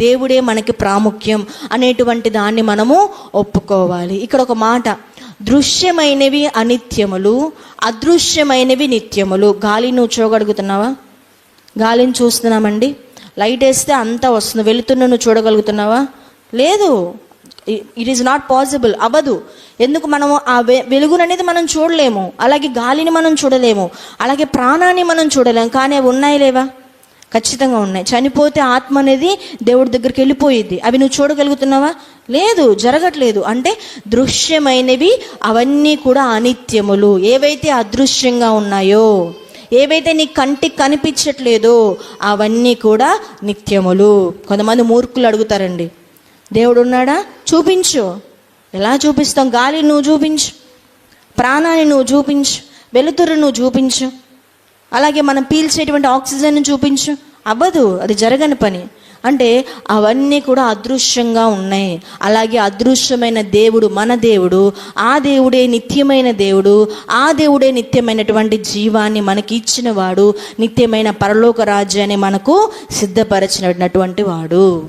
దేవుడే మనకి ప్రాముఖ్యం అనేటువంటి దాన్ని మనము ఒప్పుకోవాలి. ఇక్కడ ఒక మాట, దృశ్యమైనవి అనిత్యములు, అదృశ్యమైనవి నిత్యములు. గాలి నువ్వు చూడగలుగుతున్నావా? గాలిని చూస్తున్నామండి, లైట్ వేస్తే అంతా వస్తుంది, వెలుతున్న నువ్వు చూడగలుగుతున్నావా? లేదు, ఇట్ ఈస్ నాట్ పాసిబుల్, అవ్వదు. ఎందుకు? మనము ఆ వెలుగుననేది మనం చూడలేము, అలాగే గాలిని మనం చూడలేము, అలాగే ప్రాణాన్ని మనం చూడలేము. కానీ అవి ఉన్నాయి లేవా? ఖచ్చితంగా ఉన్నాయి. చనిపోతే ఆత్మ అనేది దేవుడి దగ్గరికి వెళ్ళిపోయిద్ది. అవి నువ్వు చూడగలుగుతున్నావా? లేదు, జరగట్లేదు. అంటే దృశ్యమైనవి అవన్నీ కూడా అనిత్యములు. ఏవైతే అదృశ్యంగా ఉన్నాయో, ఏవైతే నీ కంటికి కనిపించట్లేదో అవన్నీ కూడా నిత్యములు. కొంతమంది మూర్ఖులు అడుగుతారండి, దేవుడు ఉన్నాడా? చూపించు. ఎలా చూపిస్తాం? గాలి నువ్వు చూపించు, ప్రాణాన్ని నువ్వు చూపించు, వెలుతురు నువ్వు చూపించు, అలాగే మనం పీల్చేటువంటి ఆక్సిజన్ చూపించు. అవ్వదు, అది జరగని పని. అంటే అవన్నీ కూడా అదృశ్యంగా ఉన్నాయి. అలాగే అదృశ్యమైన దేవుడు మన దేవుడు, ఆ దేవుడే నిత్యమైన దేవుడు, ఆ దేవుడే నిత్యమైనటువంటి జీవాన్ని మనకి ఇచ్చిన వాడు, నిత్యమైన పరలోక రాజ్యాన్ని మనకు సిద్ధపరచినటువంటి వాడు.